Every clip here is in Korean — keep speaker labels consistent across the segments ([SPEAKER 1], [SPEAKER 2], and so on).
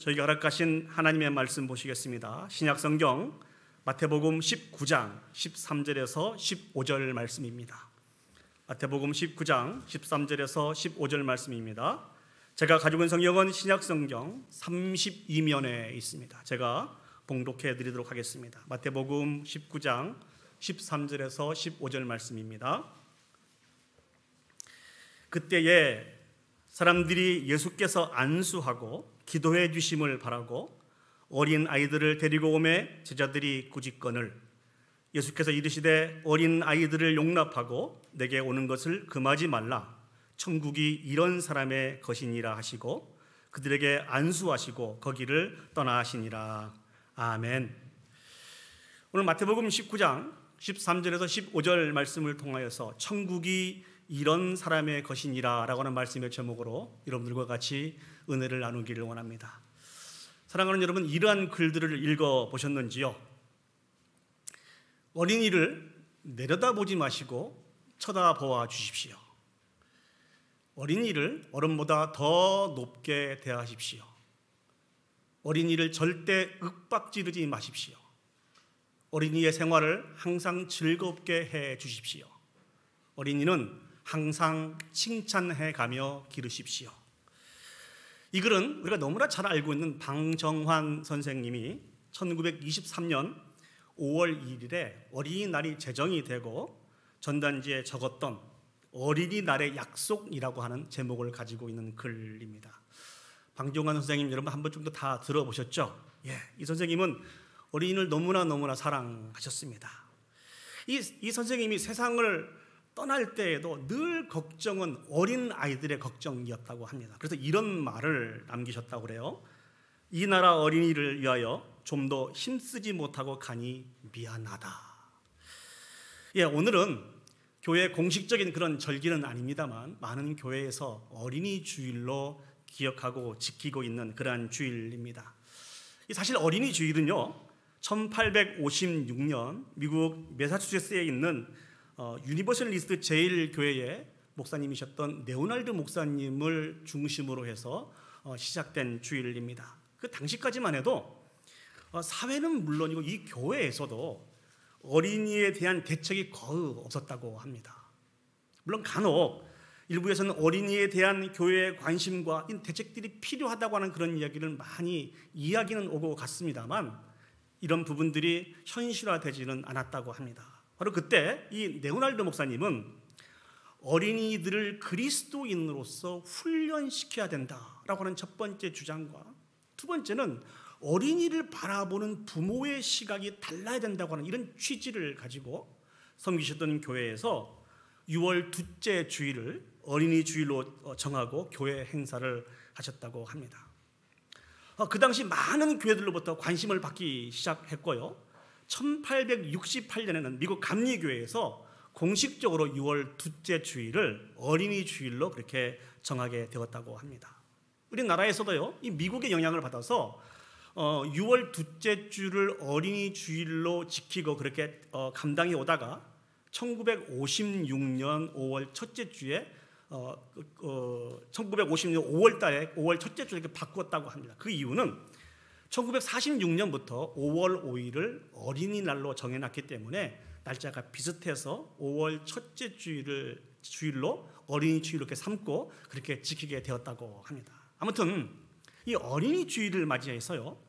[SPEAKER 1] 저희가 허락하신 하나님의 말씀 보시겠습니다. 신약성경 마태복음 19장 13절에서 15절 말씀입니다. 마태복음 19장 13절에서 15절 말씀입니다. 제가 가지고 있는 성경은 신약성경 32면에 있습니다. 제가 봉독해 드리도록 하겠습니다. 마태복음 19장 13절에서 15절 말씀입니다. 그때에 사람들이 예수께서 안수하고 기도해 주심을 바라고 어린 아이들을 데리고 오매 제자들이 꾸짖거늘 예수께서 이르시되 어린 아이들을 용납하고 내게 오는 것을 금하지 말라. 천국이 이런 사람의 것이니라 하시고 그들에게 안수하시고 거기를 떠나시니라. 아멘. 오늘 마태복음 19장 13절에서 15절 말씀을 통하여서 천국이 이런 사람의 것이니라 라고 하는 말씀의 제목으로 여러분들과 같이 은혜를 나누기를 원합니다. 사랑하는 여러분, 이러한 글들을 읽어보셨는지요? 어린이를 내려다보지 마시고 쳐다보아 주십시오. 어린이를 어른보다 더 높게 대하십시오. 어린이를 절대 윽박지르지 마십시오. 어린이의 생활을 항상 즐겁게 해 주십시오. 어린이는 항상 칭찬해 가며 기르십시오. 이 글은 우리가 너무나 잘 알고 있는 방정환 선생님이 1923년 5월 1일에 어린이날이 제정이 되고 전단지에 적었던 어린이날의 약속이라고 하는 제목을 가지고 있는 글입니다. 방정환 선생님 여러분 한 번 정도 다 들어보셨죠? 이 선생님은 어린이를 너무나 사랑하셨습니다. 이 선생님이 세상을 떠날 때에도 늘 걱정은 어린 아이들의 걱정이었다고 합니다. 그래서 이런 말을 남기셨다고 그래요. 이 나라 어린이를 위하여 좀 더 힘쓰지 못하고 가니 미안하다. 오늘은 교회 공식적인 그런 절기는 아닙니다만 많은 교회에서 어린이 주일로 기억하고 지키고 있는 그러한 주일입니다. 사실 어린이 주일은요 1856년 미국 매사추세츠에 있는 유니버셜리스트 제일교회의 목사님이셨던 레오날드 목사님을 중심으로 해서 시작된 주일입니다. 그 당시까지만 해도 사회는 물론이고 이 교회에서도 어린이에 대한 대책이 거의 없었다고 합니다. 물론 간혹 일부에서는 어린이에 대한 교회의 관심과 대책들이 필요하다고 하는 그런 이야기를 많이 이야기는 오고 갔습니다만 이런 부분들이 현실화되지는 않았다고 합니다. 바로 그때 이 레오날드 목사님은 어린이들을 그리스도인으로서 훈련시켜야 된다라고 하는 첫 번째 주장과 두 번째는 어린이를 바라보는 부모의 시각이 달라야 된다고 하는 이런 취지를 가지고 섬기셨던 교회에서 6월 둘째 주일을 어린이 주일로 정하고 교회 행사를 하셨다고 합니다. 그 당시 많은 교회들로부터 관심을 받기 시작했고요. 1868년에는 미국 감리교회에서 공식적으로 6월 둘째 주일을 어린이 주일로 그렇게 정하게 되었다고 합니다. 우리나라에서도요, 이 미국의 영향을 받아서 6월 둘째 주를 어린이 주일로 지키고 그렇게 감당해 오다가 1956년 5월 첫째 주에 1956년 5월 달에 5월 첫째 주에 이렇게 바꿨다고 합니다. 그 이유는 1946년부터 5월 5일을 어린이날로 정해놨기 때문에 날짜가 비슷해서 5월 첫째 주일로 어린이 주일로 이렇게 삼고 그렇게 지키게 되었다고 합니다. 아무튼 이 어린이 주일을 맞이해서요,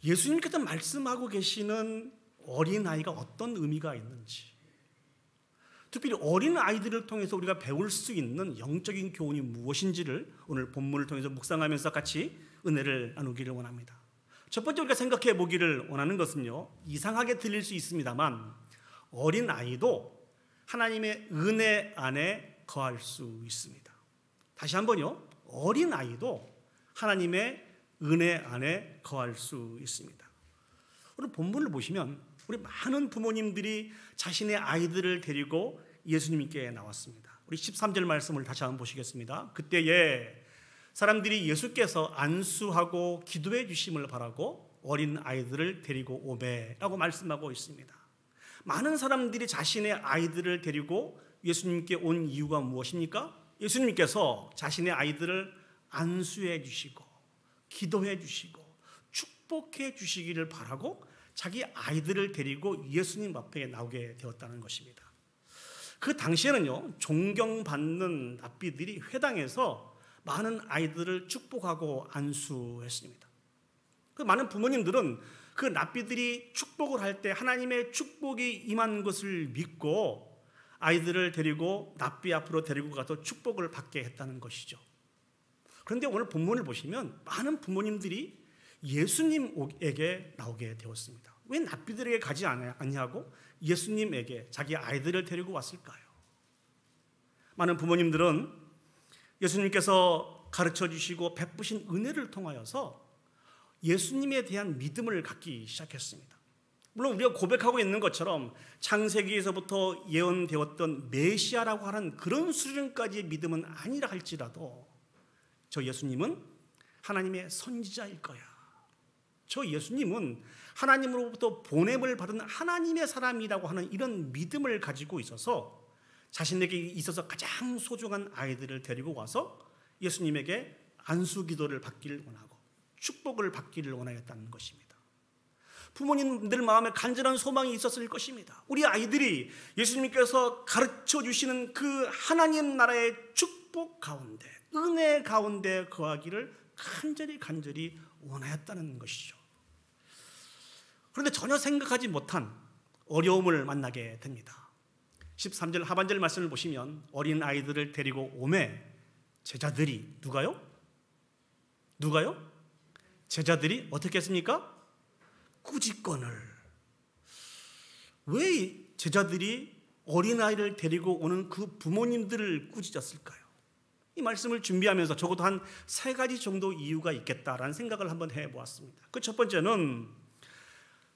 [SPEAKER 1] 예수님께서 말씀하고 계시는 어린아이가 어떤 의미가 있는지, 특별히 어린아이들을 통해서 우리가 배울 수 있는 영적인 교훈이 무엇인지를 오늘 본문을 통해서 묵상하면서 같이 은혜를 나누기를 원합니다. 첫 번째 우리가 생각해 보기를 원하는 것은요, 이상하게 들릴 수 있습니다만 어린아이도 하나님의 은혜 안에 거할 수 있습니다. 다시 한번요, 어린아이도 하나님의 은혜 안에 거할 수 있습니다. 오늘 본문을 보시면 우리 많은 부모님들이 자신의 아이들을 데리고 예수님께 나왔습니다. 우리 13절 말씀을 다시 한번 보시겠습니다. 그때에 사람들이 예수께서 안수하고 기도해 주심을 바라고 어린 아이들을 데리고 오매라고 말씀하고 있습니다. 많은 사람들이 자신의 아이들을 데리고 예수님께 온 이유가 무엇입니까? 예수님께서 자신의 아이들을 안수해 주시고 기도해 주시고 축복해 주시기를 바라고 자기 아이들을 데리고 예수님 앞에 나오게 되었다는 것입니다. 그 당시에는요, 존경받는 랍비들이 회당에서 많은 아이들을 축복하고 안수했습니다. 그 많은 부모님들은 그 랍비들이 축복을 할 때 하나님의 축복이 임한 것을 믿고 아이들을 데리고 랍비 앞으로 데리고 가서 축복을 받게 했다는 것이죠. 그런데 오늘 본문을 보시면 많은 부모님들이 예수님에게 나오게 되었습니다. 왜 랍비들에게 가지 않냐고 예수님에게 자기 아이들을 데리고 왔을까요? 많은 부모님들은 예수님께서 가르쳐 주시고 베푸신 은혜를 통하여서 예수님에 대한 믿음을 갖기 시작했습니다. 물론 우리가 고백하고 있는 것처럼 창세기에서부터 예언되었던 메시아라고 하는 그런 수준까지의 믿음은 아니라 할지라도 저 예수님은 하나님의 선지자일 거야. 저 예수님은 하나님으로부터 보냄을 받은 하나님의 사람이라고 하는 이런 믿음을 가지고 있어서 자신에게 있어서 가장 소중한 아이들을 데리고 와서 예수님에게 안수 기도를 받기를 원하고 축복을 받기를 원하였다는 것입니다. 부모님들 마음에 간절한 소망이 있었을 것입니다. 우리 아이들이 예수님께서 가르쳐 주시는 그 하나님 나라의 축복 가운데, 은혜 가운데 거하기를 간절히 원하였다는 것이죠. 그런데 전혀 생각하지 못한 어려움을 만나게 됩니다. 13절 하반절 말씀을 보시면 어린 아이들을 데리고 오매 제자들이 누가요? 제자들이 어떻게 했습니까? 꾸짖건을. 왜 제자들이 어린아이를 데리고 오는 그 부모님들을 꾸짖었을까요? 이 말씀을 준비하면서 적어도 한 3가지 정도 이유가 있겠다라는 생각을 한번 해보았습니다. 그 첫 번째는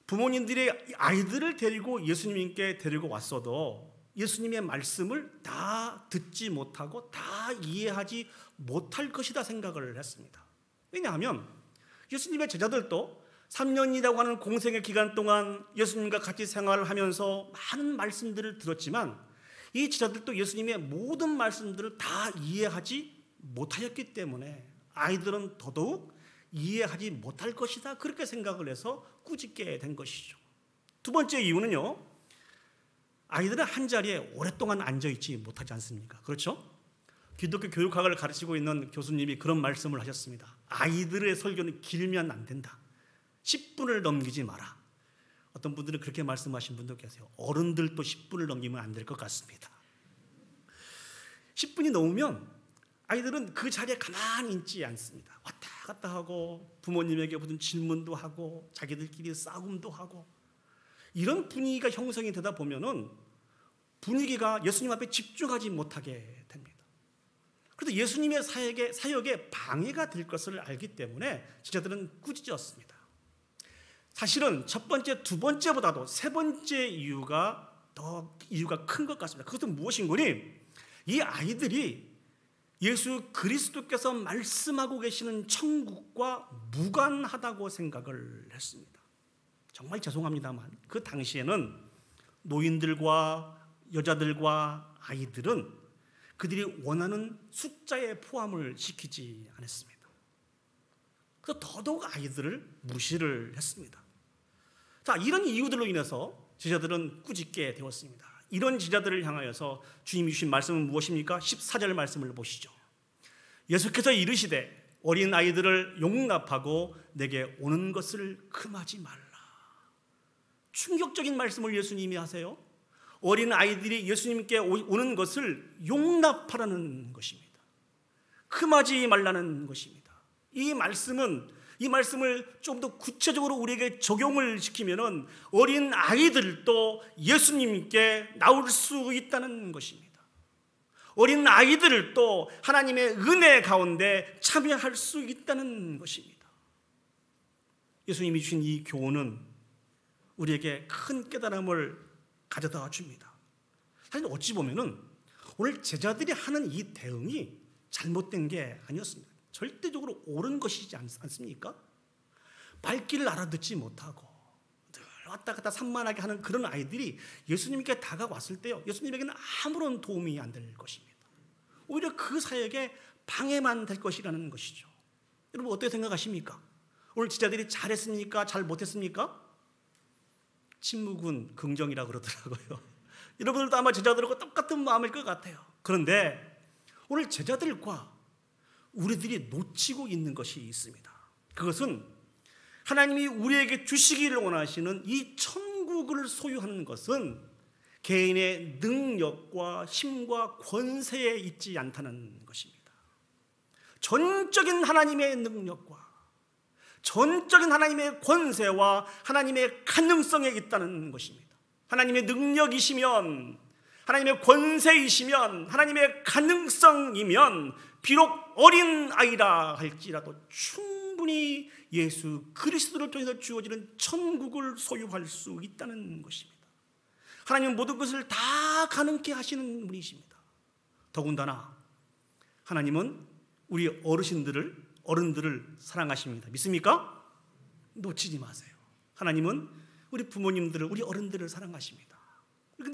[SPEAKER 1] 부모님들이 아이들을 데리고 예수님께 데리고 왔어도 예수님의 말씀을 다 듣지 못하고 다 이해하지 못할 것이다 생각을 했습니다. 왜냐하면 예수님의 제자들도 3년이라고 하는 공생의 기간 동안 예수님과 같이 생활을 하면서 많은 말씀들을 들었지만 이 제자들도 예수님의 모든 말씀들을 다 이해하지 못하였기 때문에 아이들은 더더욱 이해하지 못할 것이다 그렇게 생각을 해서 꾸짖게 된 것이죠. 두 번째 이유는요, 아이들은 한자리에 오랫동안 앉아있지 못하지 않습니까? 그렇죠? 기독교 교육학을 가르치고 있는 교수님이 그런 말씀을 하셨습니다. 아이들의 설교는 길면 안 된다. 10분을 넘기지 마라. 어떤 분들은 그렇게 말씀하신 분도 계세요. 어른들도 10분을 넘기면 안 될 것 같습니다. 10분이 넘으면 아이들은 그 자리에 가만히 있지 않습니다. 왔다 갔다 하고 부모님에게 무슨 질문도 하고 자기들끼리 싸움도 하고 이런 분위기가 형성이 되다 보면은 분위기가 예수님 앞에 집중하지 못하게 됩니다. 그래서 예수님의 사역에 방해가 될 것을 알기 때문에 제자들은 꾸짖었습니다. 사실은 첫 번째, 두 번째보다도 세 번째 이유가 큰 것 같습니다. 그것은 무엇인고니 이 아이들이 예수 그리스도께서 말씀하고 계시는 천국과 무관하다고 생각을 했습니다. 정말 죄송합니다만 그 당시에는 노인들과 여자들과 아이들은 그들이 원하는 숫자에 포함을 시키지 않았습니다. 그래서 더더욱 아이들을 무시를 했습니다. 자, 이런 이유들로 인해서 제자들은 꾸짖게 되었습니다. 이런 제자들을 향하여서 주님이 주신 말씀은 무엇입니까? 14절 말씀을 보시죠. 예수께서 이르시되 어린 아이들을 용납하고 내게 오는 것을 금하지 말라. 충격적인 말씀을 예수님이 하세요. 어린 아이들이 예수님께 오는 것을 용납하라는 것입니다. 금하지 말라는 것입니다. 이 말씀을 좀 더 구체적으로 우리에게 적용을 시키면은 어린 아이들도 예수님께 나올 수 있다는 것입니다. 어린 아이들도 하나님의 은혜 가운데 참여할 수 있다는 것입니다. 예수님이 주신 이 교훈은 우리에게 큰 깨달음을 가져다 줍니다. 사실 어찌 보면은 오늘 제자들이 하는 이 대응이 잘못된 게 아니었습니다. 절대적으로 옳은 것이지 않습니까? 말귀를 알아듣지 못하고 늘 왔다 갔다 산만하게 하는 그런 아이들이 예수님께 다가왔을 때요, 예수님에게는 아무런 도움이 안 될 것입니다. 오히려 그 사역에 방해만 될 것이라는 것이죠. 여러분 어떻게 생각하십니까? 오늘 제자들이 잘했습니까? 잘 못했습니까? 침묵은 긍정이라 그러더라고요. 여러분들도 아마 제자들하고 똑같은 마음일 것 같아요. 그런데 오늘 제자들과 우리들이 놓치고 있는 것이 있습니다. 그것은 하나님이 우리에게 주시기를 원하시는 이 천국을 소유하는 것은 개인의 능력과 힘과 권세에 있지 않다는 것입니다. 전적인 하나님의 능력과 전적인 하나님의 권세와 하나님의 가능성에 있다는 것입니다. 하나님의 능력이시면, 하나님의 권세이시면, 하나님의 가능성이면 비록 어린 아이라 할지라도 충분히 예수 그리스도를 통해서 주어지는 천국을 소유할 수 있다는 것입니다. 하나님은 모든 것을 다 가능케 하시는 분이십니다. 더군다나 하나님은 우리 어른들을 사랑하십니다. 믿습니까? 놓치지 마세요. 하나님은 우리 부모님들을, 우리 어른들을 사랑하십니다.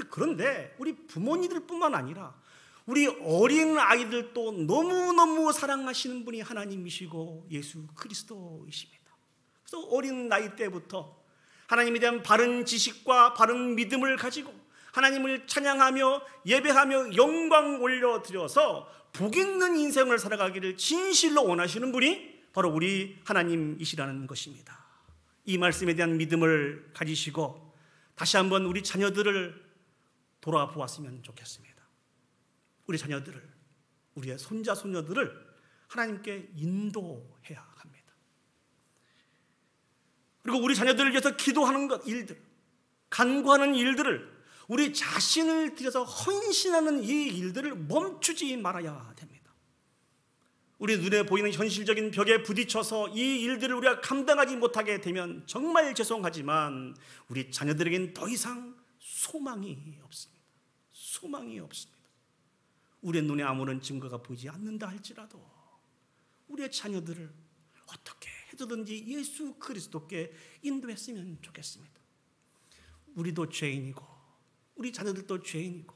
[SPEAKER 1] 그런데 우리 부모님들뿐만 아니라 우리 어린 아이들도 너무너무 사랑하시는 분이 하나님이시고 예수 그리스도이십니다. 그래서 어린 나이 때부터 하나님에 대한 바른 지식과 바른 믿음을 가지고 하나님을 찬양하며 예배하며 영광 올려드려서 복 있는 인생을 살아가기를 진실로 원하시는 분이 바로 우리 하나님이시라는 것입니다. 이 말씀에 대한 믿음을 가지시고 다시 한번 우리 자녀들을 돌아보았으면 좋겠습니다. 우리 자녀들을, 우리의 손자 손녀들을 하나님께 인도해야 합니다. 그리고 우리 자녀들을 위해서 기도하는 일들, 간구하는 일들을, 우리 자신을 들여서 헌신하는 이 일들을 멈추지 말아야 됩니다. 우리 눈에 보이는 현실적인 벽에 부딪혀서 이 일들을 우리가 감당하지 못하게 되면 정말 죄송하지만 우리 자녀들에겐 더 이상 소망이 없습니다. 소망이 없습니다. 우리의 눈에 아무런 증거가 보이지 않는다 할지라도 우리의 자녀들을 어떻게 해서든지 예수 그리스도께 인도했으면 좋겠습니다. 우리도 죄인이고 우리 자녀들도 죄인이고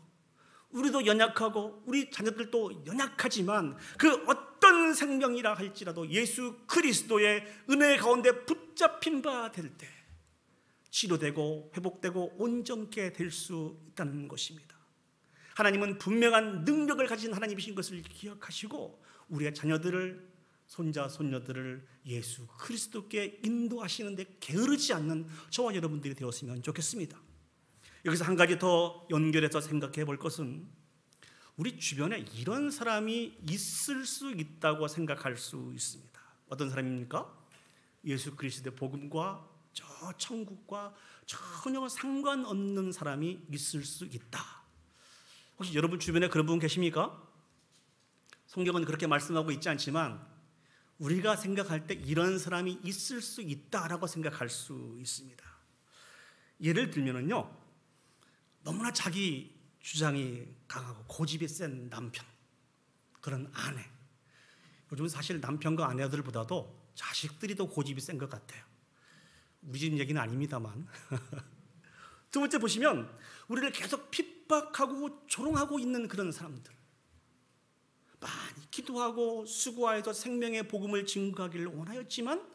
[SPEAKER 1] 우리도 연약하고 우리 자녀들도 연약하지만 그 어떤 생명이라 할지라도 예수 그리스도의 은혜 가운데 붙잡힌 바 될 때 치료되고 회복되고 온전케 될 수 있다는 것입니다. 하나님은 분명한 능력을 가진 하나님이신 것을 기억하시고 우리의 자녀들을, 손자 손녀들을 예수 그리스도께 인도하시는데 게으르지 않는 저와 여러분들이 되었으면 좋겠습니다. 여기서 한 가지 더 연결해서 생각해 볼 것은 우리 주변에 이런 사람이 있을 수 있다고 생각할 수 있습니다. 어떤 사람입니까? 예수 그리스도의 복음과 저 천국과 전혀 상관없는 사람이 있을 수 있다. 혹시 여러분 주변에 그런 분 계십니까? 성경은 그렇게 말씀하고 있지 않지만 우리가 생각할 때 이런 사람이 있을 수 있다라고 생각할 수 있습니다. 예를 들면은요, 너무나 자기 주장이 강하고 고집이 센 남편, 그런 아내. 요즘은 사실 남편과 아내들보다도 자식들이 더 고집이 센 것 같아요. 우리 집 얘기는 아닙니다만. 두 번째 보시면 우리를 계속 핍박하고 조롱하고 있는 그런 사람들, 많이 기도하고 수고하여서 생명의 복음을 증거하기를 원하였지만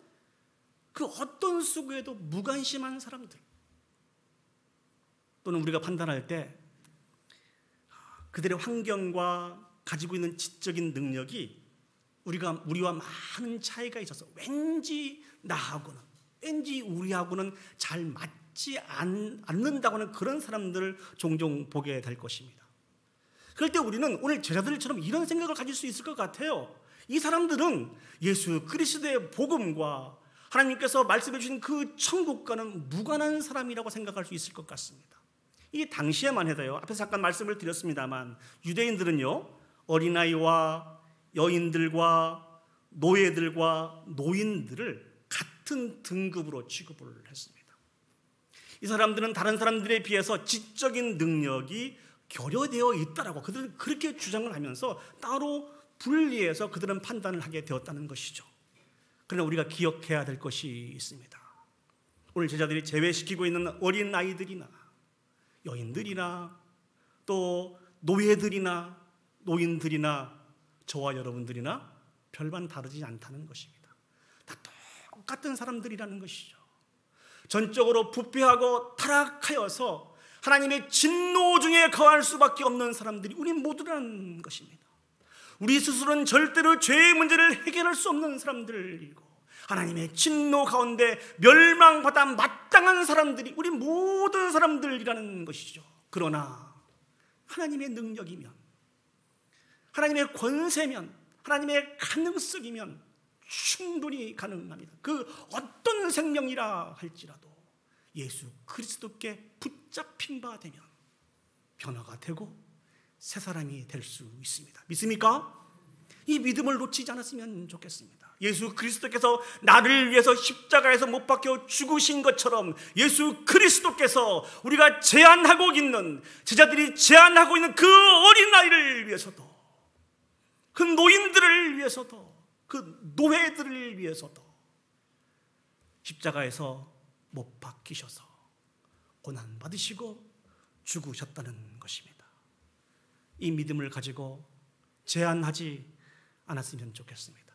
[SPEAKER 1] 그 어떤 수고에도 무관심한 사람들, 또는 우리가 판단할 때 그들의 환경과 가지고 있는 지적인 능력이 우리와 많은 차이가 있어서 왠지 나하고는, 왠지 우리하고는 잘 맞지 않는다고 하는 그런 사람들을 종종 보게 될 것입니다. 그럴 때 우리는 오늘 제자들처럼 이런 생각을 가질 수 있을 것 같아요. 이 사람들은 예수 그리스도의 복음과 하나님께서 말씀해 주신 그 천국과는 무관한 사람이라고 생각할 수 있을 것 같습니다. 이 당시에만 해도요, 앞에서 잠깐 말씀을 드렸습니다만 유대인들은요, 어린아이와 여인들과 노예들과 노인들을 같은 등급으로 취급을 했습니다. 이 사람들은 다른 사람들에 비해서 지적인 능력이 결여되어 있다라고 그들은 그렇게 주장을 하면서 따로 분리해서 그들은 판단을 하게 되었다는 것이죠. 그러나 우리가 기억해야 될 것이 있습니다. 오늘 제자들이 제외시키고 있는 어린 아이들이나 여인들이나 또 노예들이나 노인들이나 저와 여러분들이나 별반 다르지 않다는 것입니다. 똑같은 사람들이라는 것이죠. 전적으로 부패하고 타락하여서 하나님의 진노 중에 거할 수밖에 없는 사람들이 우리 모두라는 것입니다. 우리 스스로는 절대로 죄의 문제를 해결할 수 없는 사람들이고 하나님의 진노 가운데 멸망받아 마땅한 사람들이 우리 모든 사람들이라는 것이죠. 그러나 하나님의 능력이면, 하나님의 권세면, 하나님의 가능성이면 충분히 가능합니다. 그 어떤 생명이라 할지라도 예수 그리스도께 붙잡힌 바 되면 변화가 되고 새 사람이 될 수 있습니다. 믿습니까? 이 믿음을 놓치지 않았으면 좋겠습니다. 예수 그리스도께서 나를 위해서 십자가에서 못 박혀 죽으신 것처럼 예수 그리스도께서 우리가 제안하고 있는, 제자들이 제안하고 있는 그 어린아이를 위해서도, 그 노인들을 위해서도, 그 노예들을 위해서도 십자가에서 못 박히셔서 고난받으시고 죽으셨다는 것입니다. 이 믿음을 가지고 제한하지 않았으면 좋겠습니다.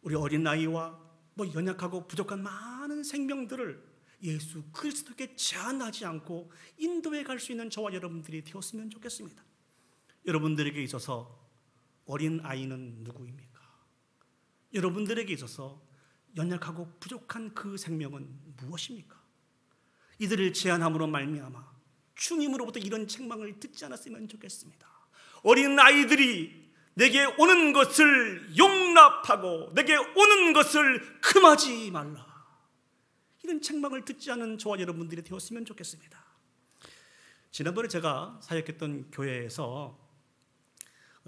[SPEAKER 1] 우리 어린아이와 또 연약하고 부족한 많은 생명들을 예수 그리스도께 제한하지 않고 인도해 갈 수 있는 저와 여러분들이 되었으면 좋겠습니다. 여러분들에게 있어서 어린아이는 누구입니까? 여러분들에게 있어서 연약하고 부족한 그 생명은 무엇입니까? 이들을 제한함으로 말미암아 주님으로부터 이런 책망을 듣지 않았으면 좋겠습니다. 어린 아이들이 내게 오는 것을 용납하고 내게 오는 것을 금하지 말라, 이런 책망을 듣지 않은 저와 여러분들이 되었으면 좋겠습니다. 지난번에 제가 사역했던 교회에서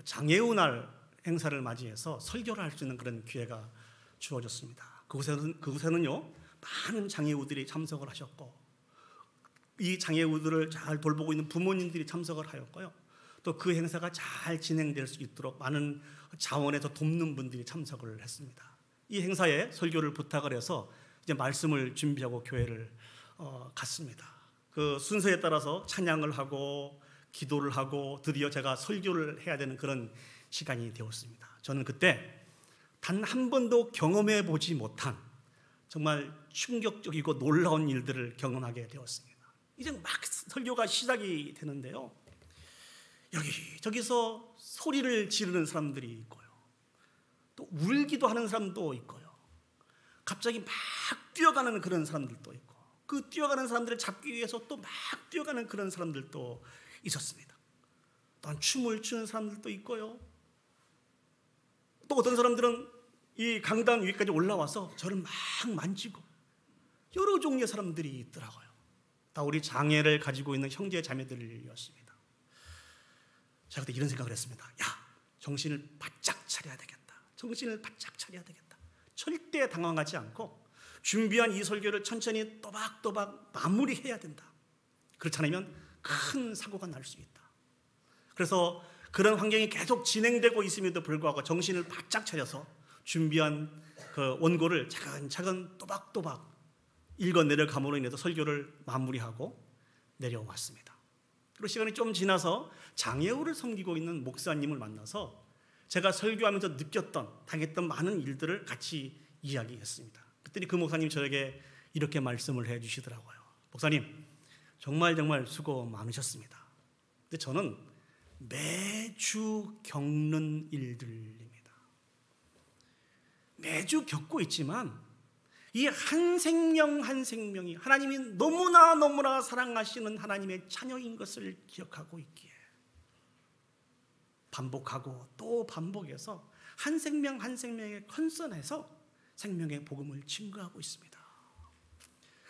[SPEAKER 1] 장애우날 행사를 맞이해서 설교를 할 수 있는 그런 기회가 주어졌습니다. 그곳에는요 많은 장애우들이 참석을 하셨고 이 장애우들을 잘 돌보고 있는 부모님들이 참석을 하였고요, 또 그 행사가 잘 진행될 수 있도록 많은 자원에서 돕는 분들이 참석을 했습니다. 이 행사에 설교를 부탁을 해서 이제 말씀을 준비하고 교회를 갔습니다. 그 순서에 따라서 찬양을 하고 기도를 하고 드디어 제가 설교를 해야 되는 그런 시간이 되었습니다. 저는 그때 단 한 번도 경험해 보지 못한 정말 충격적이고 놀라운 일들을 경험하게 되었습니다. 이제 막 설교가 시작이 되는데요, 여기저기서 소리를 지르는 사람들이 있고요, 또 울기도 하는 사람도 있고요, 갑자기 막 뛰어가는 그런 사람들도 있고, 그 뛰어가는 사람들을 잡기 위해서 또 막 뛰어가는 그런 사람들도 있었습니다. 또한 춤을 추는 사람들도 있고요, 또 어떤 사람들은 이 강당 위까지 올라와서 저를 막 만지고, 여러 종류의 사람들이 있더라고요. 다 우리 장애를 가지고 있는 형제 자매들이었습니다. 제가 그때 이런 생각을 했습니다. 야, 정신을 바짝 차려야 되겠다. 정신을 바짝 차려야 되겠다. 절대 당황하지 않고 준비한 이 설교를 천천히 또박또박 마무리해야 된다. 그렇지 않으면 큰 사고가 날 수 있다. 그래서 그런 환경이 계속 진행되고 있음에도 불구하고 정신을 바짝 차려서 준비한 그 원고를 차근차근 또박또박 읽어 내려감으로 인해서 설교를 마무리하고 내려왔습니다. 그리고 시간이 좀 지나서 장애우를 섬기고 있는 목사님을 만나서 제가 설교하면서 느꼈던, 당했던 많은 일들을 같이 이야기했습니다. 그랬더니 그 목사님이 저에게 이렇게 말씀을 해주시더라고요. 목사님, 정말 수고 많으셨습니다. 근데 저는 매주 겪는 일들입니다. 매주 겪고 있지만 이 한 생명 한 생명이 하나님이 너무나 사랑하시는 하나님의 자녀인 것을 기억하고 있기에 반복하고 또 반복해서 한 생명 한 생명에 컨선해서 생명의 복음을 증거하고 있습니다.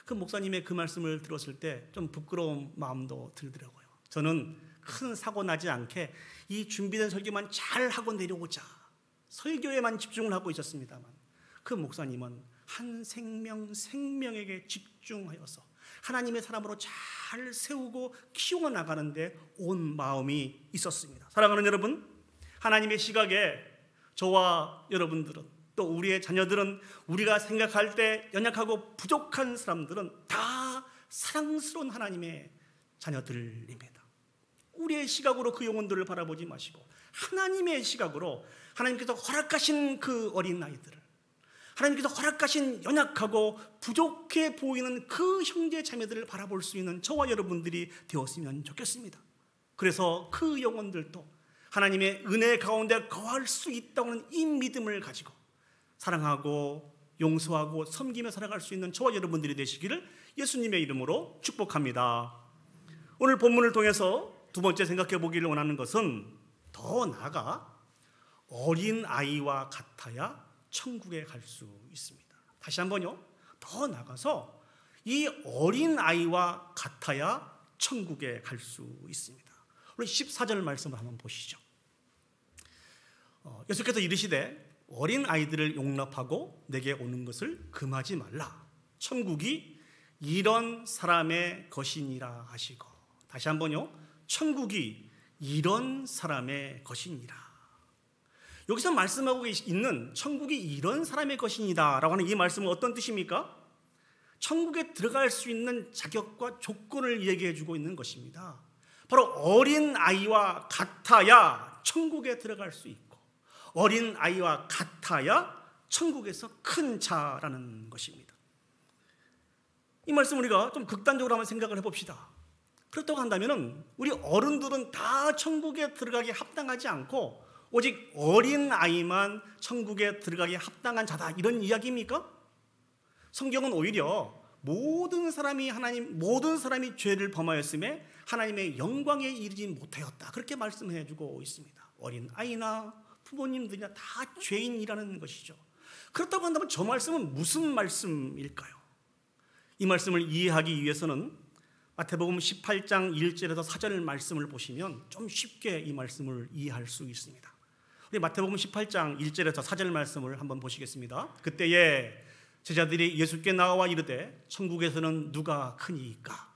[SPEAKER 1] 그 목사님의 그 말씀을 들었을 때 좀 부끄러운 마음도 들더라고요. 저는 큰 사고 나지 않게 이 준비된 설교만 잘 하고 내려오자, 설교에만 집중을 하고 있었습니다만, 그 목사님은 한 생명에게 집중하여서 하나님의 사람으로 잘 세우고 키워나가는데 온 마음이 있었습니다. 사랑하는 여러분, 하나님의 시각에 저와 여러분들은, 또 우리의 자녀들은, 우리가 생각할 때 연약하고 부족한 사람들은 다 사랑스러운 하나님의 자녀들입니다. 우리의 시각으로 그 영혼들을 바라보지 마시고 하나님의 시각으로 하나님께서 허락하신 그 어린 아이들을, 하나님께서 허락하신 연약하고 부족해 보이는 그 형제 자매들을 바라볼 수 있는 저와 여러분들이 되었으면 좋겠습니다. 그래서 그 영혼들도 하나님의 은혜 가운데 거할 수 있다고 하는 이 믿음을 가지고 사랑하고 용서하고 섬기며 살아갈 수 있는 저와 여러분들이 되시기를 예수님의 이름으로 축복합니다. 오늘 본문을 통해서 두 번째 생각해 보기를 원하는 것은 더 나아가 어린아이와 같아야 천국에 갈 수 있습니다. 다시 한번요. 더 나가서 이 어린아이와 같아야 천국에 갈 수 있습니다. 우리 14절 말씀을 한번 보시죠. 예수께서 이르시되 어린아이들을 용납하고 내게 오는 것을 금하지 말라. 천국이 이런 사람의 것이니라 하시고, 다시 한번요. 천국이 이런 사람의 것이니라. 여기서 말씀하고 있는 천국이 이런 사람의 것이니다 라고 하는 이 말씀은 어떤 뜻입니까? 천국에 들어갈 수 있는 자격과 조건을 얘기해 주고 있는 것입니다. 바로 어린아이와 같아야 천국에 들어갈 수 있고, 어린아이와 같아야 천국에서 큰 자라는 것입니다. 이 말씀 우리가 좀 극단적으로 한번 생각을 해봅시다. 그렇다고 한다면 우리 어른들은 다 천국에 들어가기 합당하지 않고 오직 어린아이만 천국에 들어가기 합당한 자다, 이런 이야기입니까? 성경은 오히려 모든 사람이 죄를 범하였음에 하나님의 영광에 이르지 못하였다, 그렇게 말씀해 주고 있습니다. 어린아이나 부모님들이나 다 죄인이라는 것이죠. 그렇다고 한다면 저 말씀은 무슨 말씀일까요? 이 말씀을 이해하기 위해서는 마태복음 18장 1절에서 4절 말씀을 보시면 좀 쉽게 이 말씀을 이해할 수 있습니다. 우리 마태복음 18장 1절에서 4절 말씀을 한번 보시겠습니다. 그때에 제자들이 예수께 나와 이르되 천국에서는 누가 크니이까?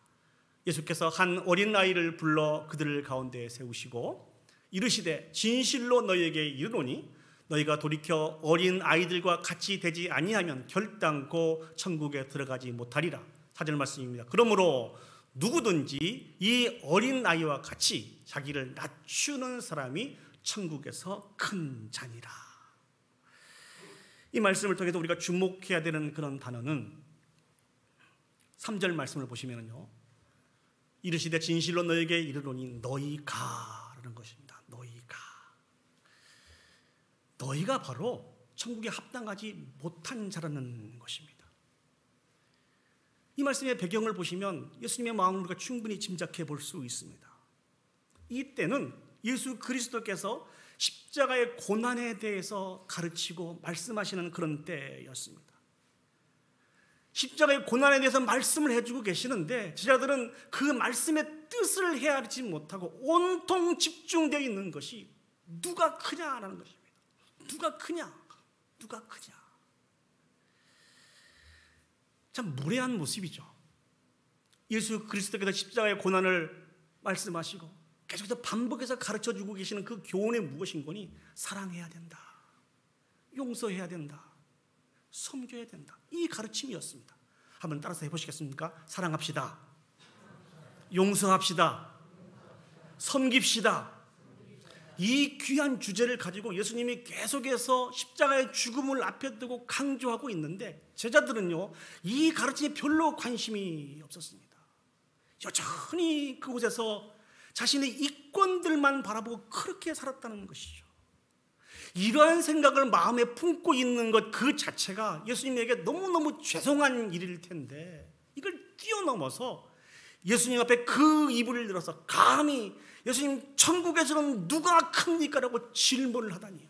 [SPEAKER 1] 예수께서 한 어린아이를 불러 그들 가운데 세우시고 이르시되 진실로 너희에게 이르노니 너희가 돌이켜 어린아이들과 같이 되지 아니하면 결단코 천국에 들어가지 못하리라. 4절 말씀입니다. 그러므로 누구든지 이 어린아이와 같이 자기를 낮추는 사람이 천국에서 큰 자니라. 이 말씀을 통해서 우리가 주목해야 되는 그런 단어는 3절 말씀을 보시면요, 이르시되 진실로 너에게 이르노니 너희가라는 것입니다. 너희가 바로 천국에 합당하지 못한 자라는 것입니다. 이 말씀의 배경을 보시면 예수님의 마음을 우리가 충분히 짐작해 볼 수 있습니다. 이때는 예수 그리스도께서 십자가의 고난에 대해서 가르치고 말씀하시는 그런 때였습니다. 십자가의 고난에 대해서 말씀을 해주고 계시는데 제자들은 그 말씀의 뜻을 헤아리지 못하고 온통 집중되어 있는 것이 누가 크냐라는 것입니다. 누가 크냐? 참 무례한 모습이죠. 예수 그리스도께서 십자가의 고난을 말씀하시고 계속해서 반복해서 가르쳐주고 계시는 그 교훈이 무엇인 거니? 사랑해야 된다, 용서해야 된다, 섬겨야 된다, 이 가르침이었습니다. 한번 따라서 해보시겠습니까? 사랑합시다, 용서합시다, 섬깁시다. 이 귀한 주제를 가지고 예수님이 계속해서 십자가의 죽음을 앞에 두고 강조하고 있는데 제자들은요, 이 가르침에 별로 관심이 없었습니다. 여전히 그곳에서 자신의 이권들만 바라보고 그렇게 살았다는 것이죠. 이러한 생각을 마음에 품고 있는 것 그 자체가 예수님에게 너무너무 죄송한 일일 텐데 이걸 뛰어넘어서 예수님 앞에 그 이불을 들어서 감히 예수님 천국에서는 누가 큽니까? 라고 질문을 하다니요.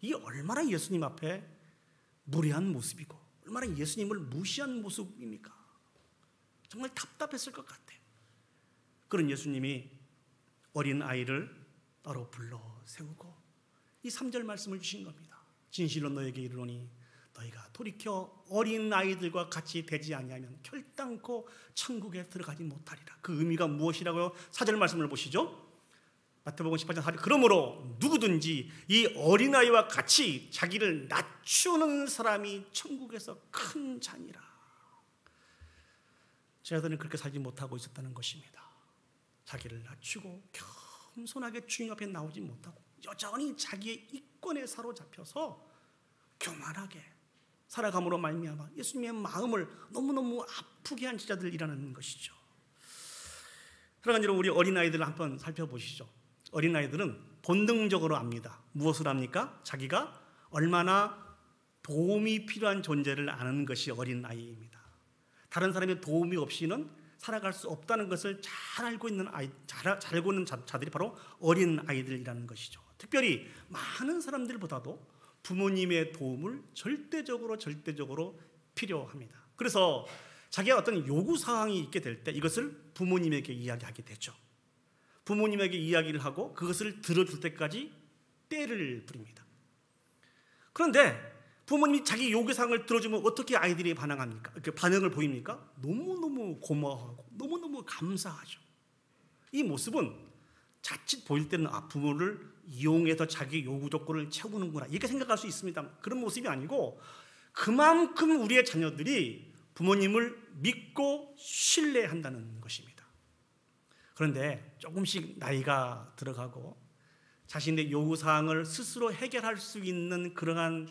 [SPEAKER 1] 이게 얼마나 예수님 앞에 무례한 모습이고 얼마나 예수님을 무시한 모습입니까? 정말 답답했을 것 같아요. 그런 예수님이 어린아이를 따로 불러 세우고 이 3절 말씀을 주신 겁니다. 진실로 너에게 이르노니 너희가 돌이켜 어린아이들과 같이 되지 아니하면 결단코 천국에 들어가지 못하리라. 그 의미가 무엇이라고요? 4절 말씀을 보시죠. 마태복음 18장 4절. 그러므로 누구든지 이 어린아이와 같이 자기를 낮추는 사람이 천국에서 큰 자니라. 제자들은 그렇게 살지 못하고 있었다는 것입니다. 자기를 낮추고 겸손하게 주님 앞에 나오지 못하고 여전히 자기의 이권에 사로잡혀서 교만하게 살아감으로 말미암아 예수님의 마음을 너무너무 아프게 한 제자들이라는 것이죠. 사랑하는 여러분, 우리 어린아이들을 한번 살펴보시죠. 어린아이들은 본능적으로 압니다. 무엇을 압니까? 자기가 얼마나 도움이 필요한 존재를 아는 것이 어린아이입니다. 다른 사람의 도움이 없이는 살아갈 수 없다는 것을 잘 알고 있는 자들이 바로 어린아이들이라는 것이죠. 특별히 많은 사람들보다도 부모님의 도움을 절대적으로 필요합니다. 그래서 자기가 어떤 요구사항이 있게 될 때 이것을 부모님에게 이야기하게 되죠. 부모님에게 이야기를 하고 그것을 들어줄 때까지 떼를 부립니다. 그런데 부모님이 자기 요구사항을 들어주면 어떻게 아이들이 반응합니까? 그 반응을 보입니까? 너무너무 고마워하고 너무너무 감사하죠. 이 모습은 자칫 보일 때는 부모를 이용해서 자기 요구 조건을 채우는구나 이렇게 생각할 수 있습니다. 그런 모습이 아니고 그만큼 우리의 자녀들이 부모님을 믿고 신뢰한다는 것입니다. 그런데 조금씩 나이가 들어가고 자신의 요구사항을 스스로 해결할 수 있는 그러한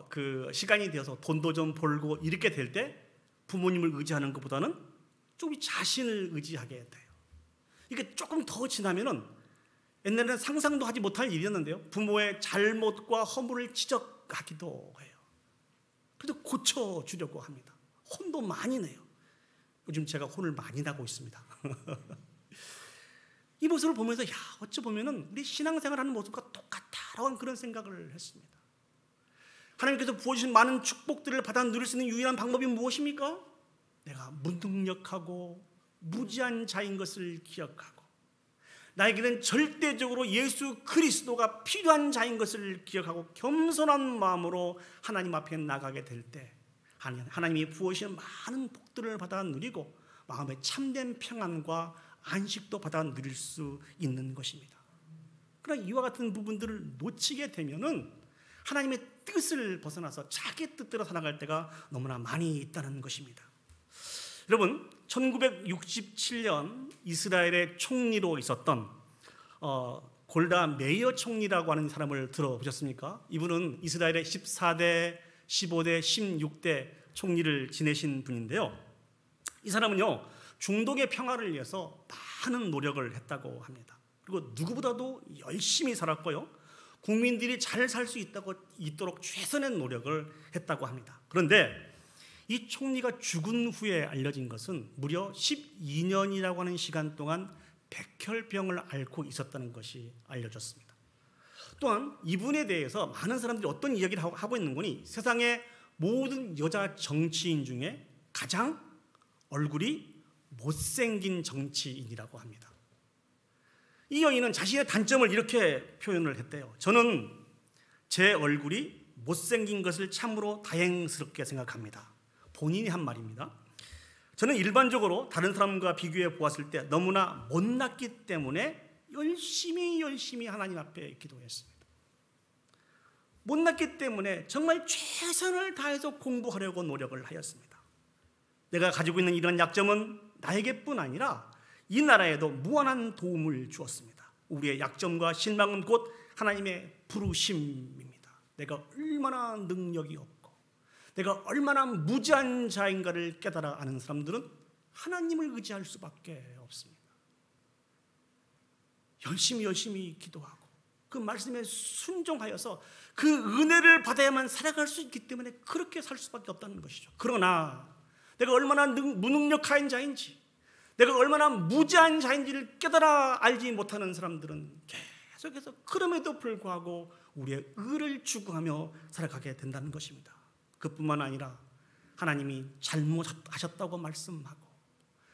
[SPEAKER 1] 그 시간이 되어서 돈도 좀 벌고 이렇게 될 때 부모님을 의지하는 것보다는 좀 자신을 의지하게 돼요. 이게 조금 더 지나면은 옛날에는 상상도 하지 못할 일이었는데요. 부모의 잘못과 허물을 지적하기도 해요. 그래도 고쳐주려고 합니다. 혼도 많이 내요. 요즘 제가 혼을 많이 나고 있습니다. 이 모습을 보면서 어찌 보면은 우리 신앙생활하는 모습과 똑같다라는 그런 생각을 했습니다. 하나님께서 부어주신 많은 축복들을 받아 누릴 수 있는 유일한 방법이 무엇입니까? 내가 무능력하고 무지한 자인 것을 기억하고 나에게는 절대적으로 예수 그리스도가 필요한 자인 것을 기억하고 겸손한 마음으로 하나님 앞에 나가게 될 때 하나님이 부어주신 많은 복들을 받아 누리고 마음에 참된 평안과 안식도 받아 누릴 수 있는 것입니다. 그러나 이와 같은 부분들을 놓치게 되면은 하나님의 뜻을 벗어나서 자기 뜻대로 살아갈 때가 너무나 많이 있다는 것입니다. 여러분, 1967년 이스라엘의 총리로 있었던 골다 메이어 총리라고 하는 사람을 들어보셨습니까? 이분은 이스라엘의 14대, 15대, 16대 총리를 지내신 분인데요. 이 사람은요, 중동의 평화를 위해서 많은 노력을 했다고 합니다. 그리고 누구보다도 열심히 살았고요. 국민들이 잘 살 수 있도록 최선의 노력을 했다고 합니다. 그런데 이 총리가 죽은 후에 알려진 것은 무려 12년이라고 하는 시간 동안 백혈병을 앓고 있었다는 것이 알려졌습니다. 또한 이분에 대해서 많은 사람들이 어떤 이야기를 하고 있는 거니 세상의 모든 여자 정치인 중에 가장 얼굴이 못생긴 정치인이라고 합니다. 이 여인은 자신의 단점을 이렇게 표현을 했대요. 저는 제 얼굴이 못생긴 것을 참으로 다행스럽게 생각합니다. 본인이 한 말입니다. 저는 일반적으로 다른 사람과 비교해 보았을 때 너무나 못났기 때문에 열심히 하나님 앞에 기도했습니다. 못났기 때문에 정말 최선을 다해서 공부하려고 노력을 하였습니다. 내가 가지고 있는 이런 약점은 나에게뿐 아니라 이 나라에도 무한한 도움을 주었습니다. 우리의 약점과 실망은 곧 하나님의 부르심입니다. 내가 얼마나 능력이 없고 내가 얼마나 무지한 자인가를 깨달아 아는 사람들은 하나님을 의지할 수밖에 없습니다. 열심히 기도하고 그 말씀에 순종하여서 그 은혜를 받아야만 살아갈 수 있기 때문에 그렇게 살 수밖에 없다는 것이죠. 그러나 내가 얼마나 무능력한 자인지 내가 얼마나 무지한 자인지를 깨달아 알지 못하는 사람들은 계속해서 그럼에도 불구하고 우리의 의를 추구하며 살아가게 된다는 것입니다. 그뿐만 아니라 하나님이 잘못하셨다고 말씀하고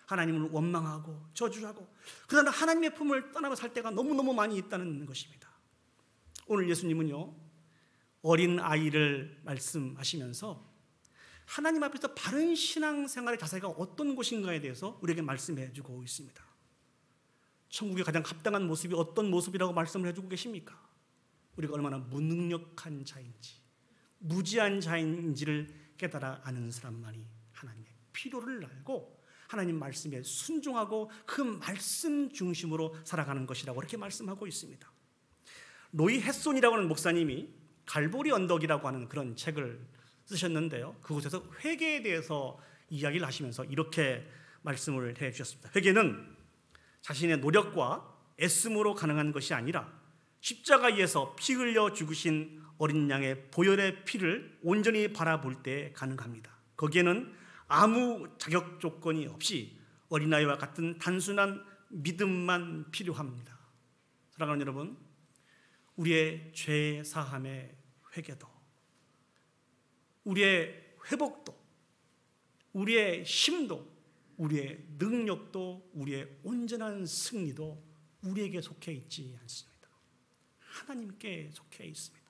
[SPEAKER 1] 하나님을 원망하고 저주하고 그러나 하나님의 품을 떠나며 살 때가 너무너무 많이 있다는 것입니다. 오늘 예수님은요, 어린 아이를 말씀하시면서 하나님 앞에서 바른 신앙생활의 자세가 어떤 것인가에 대해서 우리에게 말씀해 주고 있습니다. 천국의 가장 합당한 모습이 어떤 모습이라고 말씀을 해주고 계십니까? 우리가 얼마나 무능력한 자인지 무지한 자인지를 깨달아 아는 사람만이 하나님의 필요를 알고 하나님 말씀에 순종하고 그 말씀 중심으로 살아가는 것이라고 이렇게 말씀하고 있습니다. 로이 햇손이라고 하는 목사님이 갈보리 언덕이라고 하는 그런 책을 쓰셨는데요. 그곳에서 회개에 대해서 이야기를 하시면서 이렇게 말씀을 해 주셨습니다. 회개는 자신의 노력과 애씀으로 가능한 것이 아니라 십자가에서 피 흘려 죽으신 어린 양의 보혈의 피를 온전히 바라볼 때 가능합니다. 거기에는 아무 자격 조건이 없이 어린아이와 같은 단순한 믿음만 필요합니다. 사랑하는 여러분, 우리의 죄 사함의 회개도, 우리의 회복도, 우리의 힘도, 우리의 능력도, 우리의 온전한 승리도 우리에게 속해 있지 않습니다. 하나님께 속해 있습니다.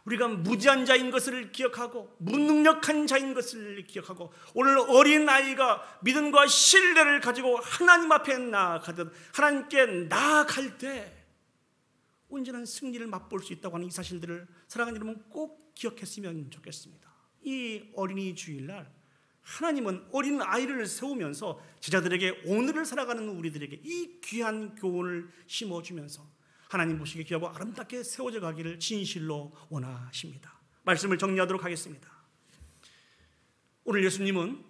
[SPEAKER 1] 우리가 무지한 자인 것을 기억하고 무능력한 자인 것을 기억하고 오늘 어린아이가 믿음과 신뢰를 가지고 하나님 앞에 나아가듯 하나님께 나아갈 때 온전한 승리를 맛볼 수 있다고 하는 이 사실들을 사랑하는 여러분 꼭 기억했으면 좋겠습니다. 이 어린이 주일날 하나님은 어린아이를 세우면서 제자들에게 오늘을 살아가는 우리들에게 이 귀한 교훈을 심어주면서 하나님 보시기에 귀하고 아름답게 세워져 가기를 진실로 원하십니다. 말씀을 정리하도록 하겠습니다. 오늘 예수님은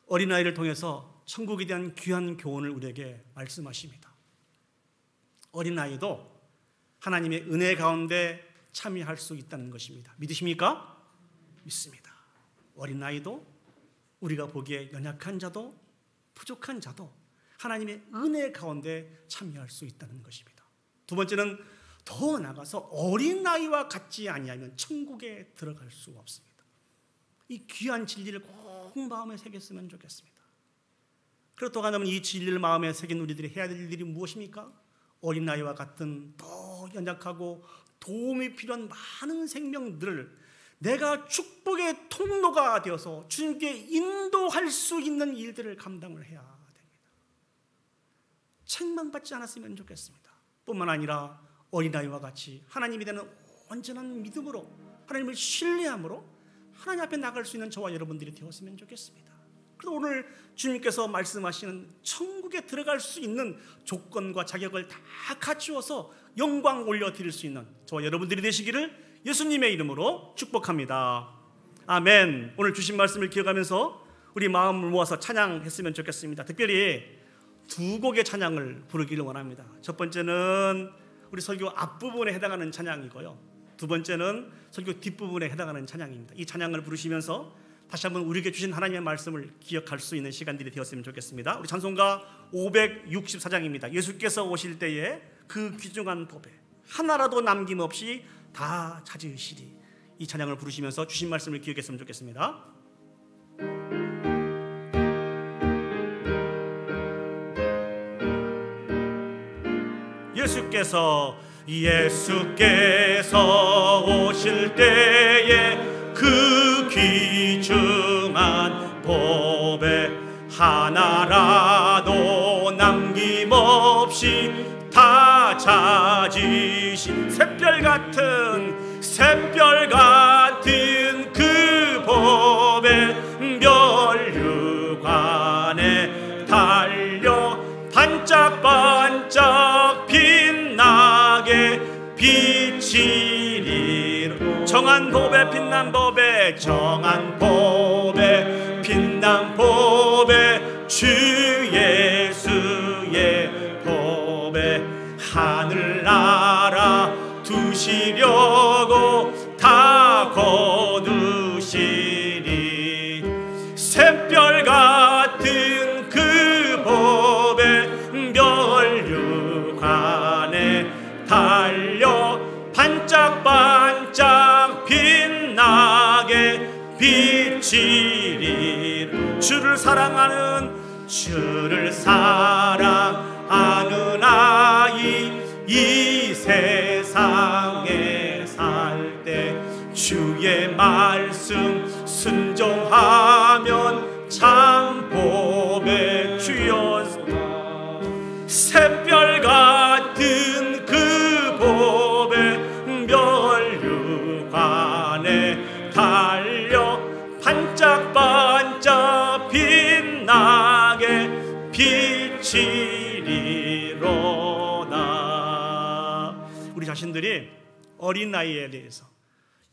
[SPEAKER 1] 어린아이를 통해서 천국에 대한 귀한 교훈을 우리에게 말씀하십니다. 어린아이도 하나님의 은혜 가운데 참여할 수 있다는 것입니다. 믿으십니까? 믿습니다. 어린아이도 우리가 보기에 연약한 자도 부족한 자도 하나님의 은혜 가운데 참여할 수 있다는 것입니다. 두 번째는 더 나아가서 어린아이와 같지 아니하면 천국에 들어갈 수 없습니다. 이 귀한 진리를 꼭 마음에 새겼으면 좋겠습니다. 그렇다고 하면 이 진리를 마음에 새긴 우리들이 해야 될 일이 무엇입니까? 어린아이와 같은 더 연약하고 도움이 필요한 많은 생명들을 내가 축복의 통로가 되어서 주님께 인도할 수 있는 일들을 감당을 해야 됩니다. 책망받지 않았으면 좋겠습니다. 뿐만 아니라 어린아이와 같이 하나님이 되는 온전한 믿음으로 하나님을 신뢰함으로 하나님 앞에 나갈 수 있는 저와 여러분들이 되었으면 좋겠습니다. 그래서 오늘 주님께서 말씀하시는 천국에 들어갈 수 있는 조건과 자격을 다 갖추어서 영광 올려드릴 수 있는 저와 여러분들이 되시기를 예수님의 이름으로 축복합니다. 아멘. 오늘 주신 말씀을 기억하면서 우리 마음을 모아서 찬양했으면 좋겠습니다. 특별히 두 곡의 찬양을 부르기를 원합니다. 첫 번째는 우리 설교 앞부분에 해당하는 찬양이고요, 두 번째는 설교 뒷부분에 해당하는 찬양입니다. 이 찬양을 부르시면서 다시 한번 우리에게 주신 하나님의 말씀을 기억할 수 있는 시간들이 되었으면 좋겠습니다. 우리 찬송가 564장입니다. 예수께서 오실 때에 그 귀중한 법에 하나라도 남김없이 다 찾으시리. 이 찬양을 부르시면서 주신 말씀을 기억했으면 좋겠습니다. 예수께서 오실 때에 그 귀중한 법에 하나라도 남김없이 다 찾으신 새별 같은 그 법에 멸류관에 달려 반짝반짝 빛나게 비치리로 정한 법에 빛난 법에 정한 법에 빛난 법에 주 예수의 법에 하늘나라 두시려고 다 거두시리. 샛별 같은 그 법에 멸류관에 달려 반짝반짝 빛나게 비치리. 주를 사랑하는 아이 이 세상에 살 때 주의 말씀 순종하면 참 복의 주여. 샛별 같은 그 법에 멸류관에 달려 반짝반짝 빛나게 비치리로다. 우리 자신들이 어린아이에 대해서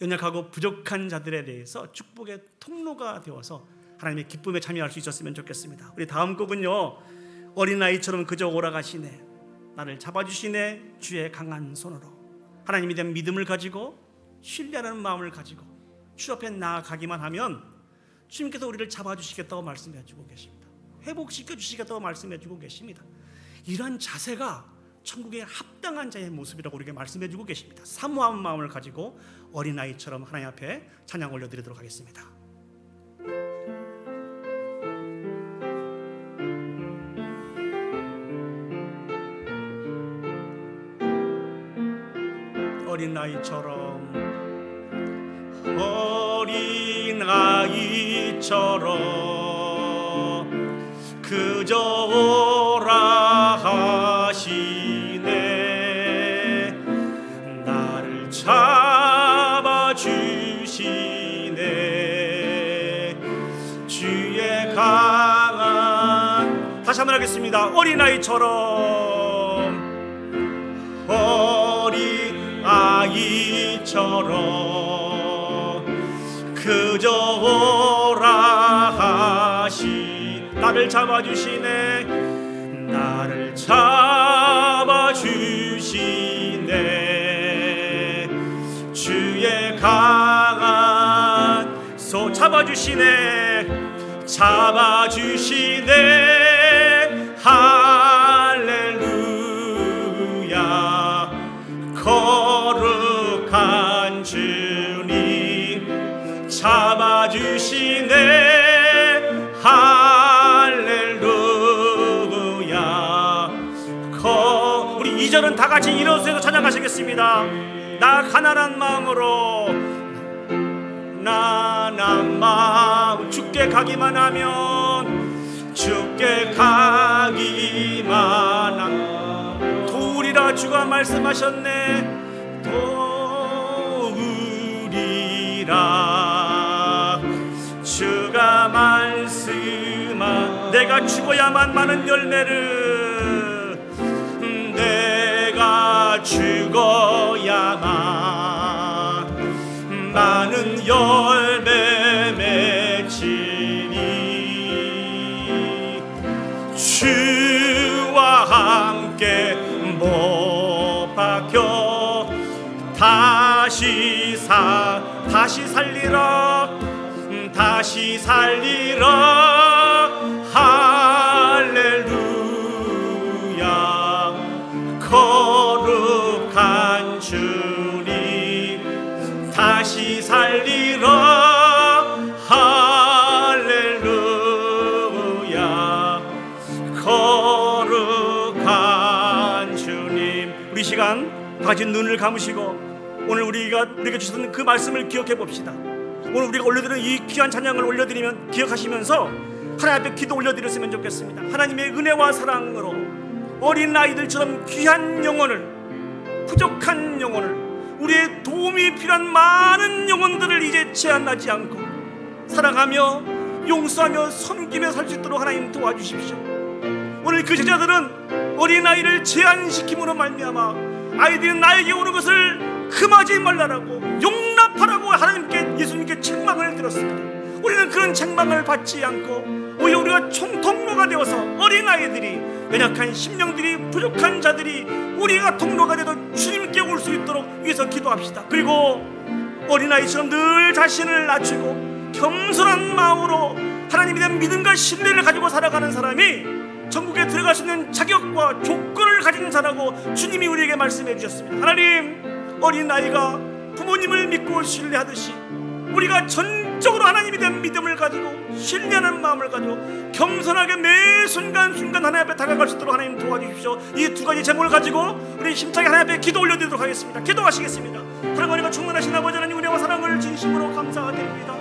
[SPEAKER 1] 연약하고 부족한 자들에 대해서 축복의 통로가 되어서 하나님의 기쁨에 참여할 수 있었으면 좋겠습니다. 우리 다음 곡은요, 어린아이처럼 그저 오라가시네, 나를 잡아주시네 주의 강한 손으로. 하나님에 대한 믿음을 가지고 신뢰하는 마음을 가지고 주 앞에 나아가기만 하면 주님께서 우리를 잡아주시겠다고 말씀해주고 계십니다. 회복시켜 주시겠다고 말씀해주고 계십니다. 이러한 자세가 천국의 합당한 자의 모습이라고 우리에게 말씀해주고 계십니다. 사모한 마음을 가지고 어린아이처럼 하나님 앞에 찬양 올려드리도록 하겠습니다. 어린아이처럼, 어린아이처럼 그저 오라 하시네, 나를 잡아주시네 주의 강한. 다시 한번 하겠습니다. 어린아이처럼, 어린아이처럼 그저 오라 하시. 나를 잡아주시네, 나를 잡아주시네 주의 강한 손. 잡아주시네, 잡아주시네 할렐루야. 거룩한 주님 잡아주시네 할렐루야. 우리 2절은 다 같이 일어서서 찬양하시겠습니다. 나 가난한 마음으로, 나난 마음 주께 가기만 하면, 주께 가기만 하면 도우리라 주가 말씀하셨네. 도우리라 주가 말씀한. 내가 죽어야만 많은 열매를, 내가 죽어야만 많은 열매 맺히니, 주와 함께 못 박혀 다시 살리라, 다시 살리라 할렐루야. 거룩한 주님 다시 살리라 할렐루야. 거룩한 주님. 우리 시간 가진 눈을 감으시고 오늘 우리에게 주셨던 그 말씀을 기억해 봅시다. 오늘 우리가 올려드리는 이 귀한 찬양을 올려드리면 기억하시면서 하나님 앞에 기도 올려드렸으면 좋겠습니다. 하나님의 은혜와 사랑으로 어린 아이들처럼 귀한 영혼을, 부족한 영혼을, 우리의 도움이 필요한 많은 영혼들을 이제 제한하지 않고 사랑하며 용서하며 섬기며 살 수 있도록 하나님 도와주십시오. 오늘 그 제자들은 어린아이를 제한시킴으로 말미암아 아이들이 나에게 오는 것을 금하지 말라라고, 용납하라고 하나님께, 예수님께 책망을 들었습니다. 우리는 그런 책망을 받지 않고 오히려 우리가 통로가 되어서 어린아이들이, 연약한 심령들이, 부족한 자들이 우리가 통로가 되어 주님께 올 수 있도록 위해서 기도합시다. 그리고 어린아이처럼 늘 자신을 낮추고 겸손한 마음으로 하나님에 대한 믿음과 신뢰를 가지고 살아가는 사람이 천국에 들어갈 수 있는 자격과 조건을 가진 자라고 주님이 우리에게 말씀해 주셨습니다. 하나님, 어린아이가 부모님을 믿고 신뢰하듯이 우리가 전적으로 하나님에 대한 믿음을 가지고 신뢰하는 마음을 가지고 겸손하게 매 순간순간 하나님 앞에 다가갈 수 있도록 하나님 도와주십시오. 이 두 가지 제목을 가지고 우리 힘차게 하나님 앞에 기도 올려드리도록 하겠습니다. 기도하시겠습니다. 하나님과 충만하신 아버지 하나님, 은혜와 사랑을 진심으로 감사드립니다.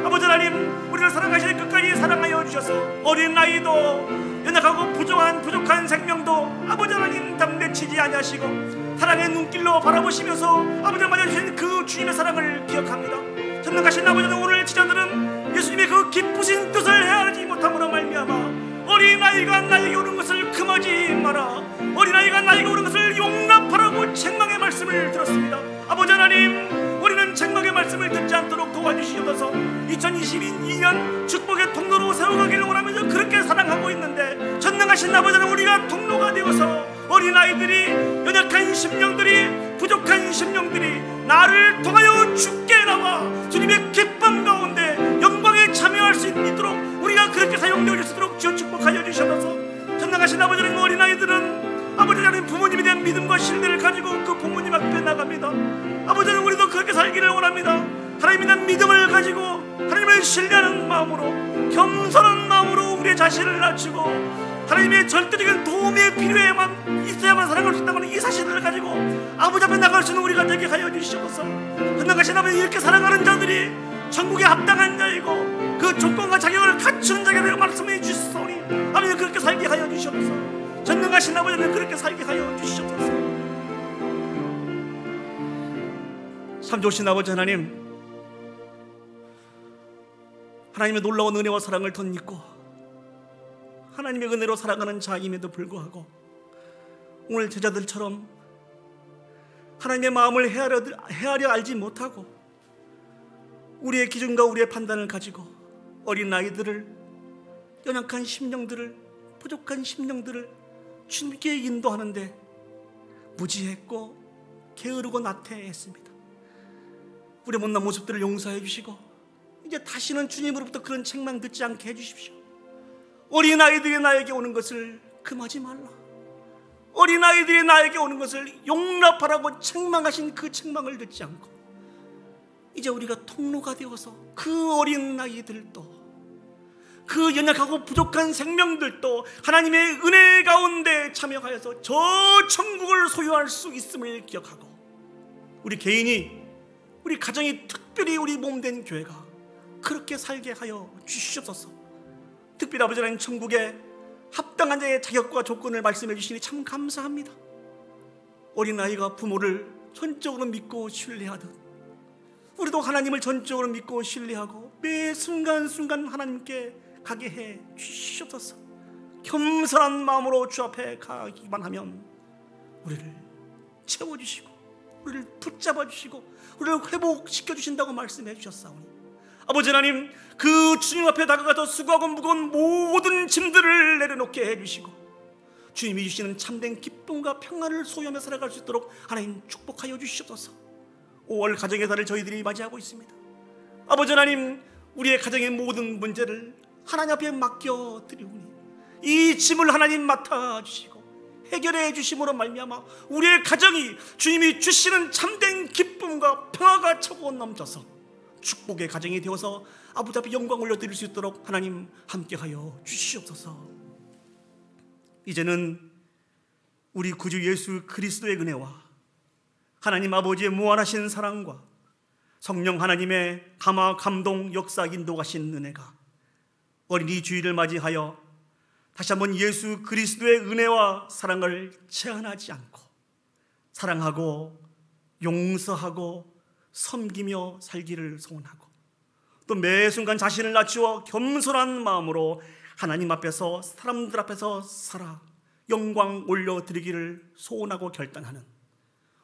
[SPEAKER 1] 아버지 하나님, 우리를 사랑하시는 끝까지 사랑하여 주셔서 어린아이도 연약하고 부족한 생명도 아버지 하나님 담대치지 아니하시고 사랑의 눈길로 바라보시면서 아버지 맞아주신 그 주님의 사랑을 기억합니다. 전능하신 아버지 하나님, 오늘 지자들은 예수님의 그 기쁘신 뜻을 헤아리지 못함으로 말미암아 어린아이가 나에게 오는 것을 금하지 마라, 어린아이가 나에게 오는 것을 용납하라고 책망의 말씀을 들었습니다. 아버지 하나님, 우리는 책망의 말씀을 듣지 않도록 도와주시옵소서. 2022년 축복의 통로로 세워가기를 원하면서 그렇게 사랑하고 있는데, 전능하신 아버지는 우리가 통로가 되어서 어린아이들이, 연약한 심령들이, 부족한 심령들이 나를 통하여 주께 나와 주님의 기쁨 가운데 영광에 참여할 수 있도록 우리가 그렇게 사용되어질 수 있도록 주여 축복하여 주셔서, 전능하신 아버지는 어린아이들은 아버지 하나님 부모님에 대한 믿음과 신뢰를 가지고 그 부모님 앞에 나갑니다. 아버지는 우리도 그렇게 살기를 원합니다. 하나님에 대한 믿음을 가지고 하나님을 신뢰하는 마음으로, 겸손한 마음으로 우리의 자신을 낮추고 하나님의 절대적인 도움이 필요해만 있어야만 살아갈 수 있다는 이 사실을 가지고 아버지 앞에 나갈 수 있는 우리가 되게 하여 주시옵소서. 전능하신 아버지, 이렇게 살아가는 자들이 천국에 합당한 자이고 그 조건과 자격을 갖춘 자라고 말씀해 주시오니 아버지 그렇게 살게 하여 주시옵소서. 전능하신 아버지는 그렇게 살게 하여 주시옵소서. 참 좋으신 아버지 하나님, 하나님의 놀라운 은혜와 사랑을 덧입고 하나님의 은혜로 살아가는 자임에도 불구하고 오늘 제자들처럼 하나님의 마음을 헤아려 알지 못하고 우리의 기준과 우리의 판단을 가지고 어린 아이들을, 연약한 심령들을, 부족한 심령들을 주님께 인도하는데 무지했고 게으르고 나태했습니다. 우리의 못난 모습들을 용서해 주시고 이제 다시는 주님으로부터 그런 책망 듣지 않게 해주십시오. 어린아이들이 나에게 오는 것을 금하지 말라. 어린아이들이 나에게 오는 것을 용납하라고 책망하신 그 책망을 듣지 않고 이제 우리가 통로가 되어서 그 어린아이들도, 그 연약하고 부족한 생명들도 하나님의 은혜 가운데 참여하여서 저 천국을 소유할 수 있음을 기억하고 우리 개인이, 우리 가정이, 특별히 우리 몸된 교회가 그렇게 살게 하여 주시옵소서. 특별히 아버지 하나님, 천국에 합당한 자의 자격과 조건을 말씀해 주시니 참 감사합니다. 어린아이가 부모를 전적으로 믿고 신뢰하듯 우리도 하나님을 전적으로 믿고 신뢰하고 매 순간순간 하나님께 가게 해 주시옵소서. 겸손한 마음으로 주 앞에 가기만 하면 우리를 채워주시고 우리를 붙잡아 주시고 우리를 회복시켜 주신다고 말씀해 주셨사오니 아버지 하나님, 그 주님 앞에 다가가서 수고하고 무거운 모든 짐들을 내려놓게 해주시고 주님이 주시는 참된 기쁨과 평안을 소유하며 살아갈 수 있도록 하나님 축복하여 주시옵소서. 5월 가정의 달을 저희들이 맞이하고 있습니다. 아버지 하나님, 우리의 가정의 모든 문제를 하나님 앞에 맡겨드리오니 이 짐을 하나님 맡아주시고 해결해 주심으로 말미암아 우리의 가정이 주님이 주시는 참된 기쁨과 평화가 차고 넘쳐서 축복의 가정이 되어서 아버지 앞에 영광 올려드릴 수 있도록 하나님 함께하여 주시옵소서. 이제는 우리 구주 예수 그리스도의 은혜와 하나님 아버지의 무한하신 사랑과 성령 하나님의 감화 감동 역사 인도하신 은혜가 어린이 주일을 맞이하여 다시 한번 예수 그리스도의 은혜와 사랑을 제한하지 않고 사랑하고 용서하고 섬기며 살기를 소원하고 또 매 순간 자신을 낮추어 겸손한 마음으로 하나님 앞에서 사람들 앞에서 살아 영광 올려드리기를 소원하고 결단하는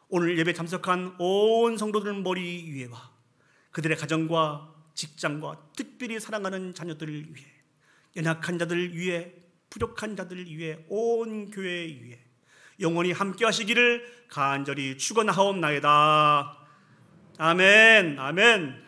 [SPEAKER 1] 오늘 예배 참석한 온 성도들 머리 위에와 그들의 가정과 직장과 특별히 사랑하는 자녀들을 위해, 연약한 자들 위해, 부족한 자들 위해, 온 교회 위해 영원히 함께 하시기를 간절히 축원하옵나이다. 아멘, 아멘.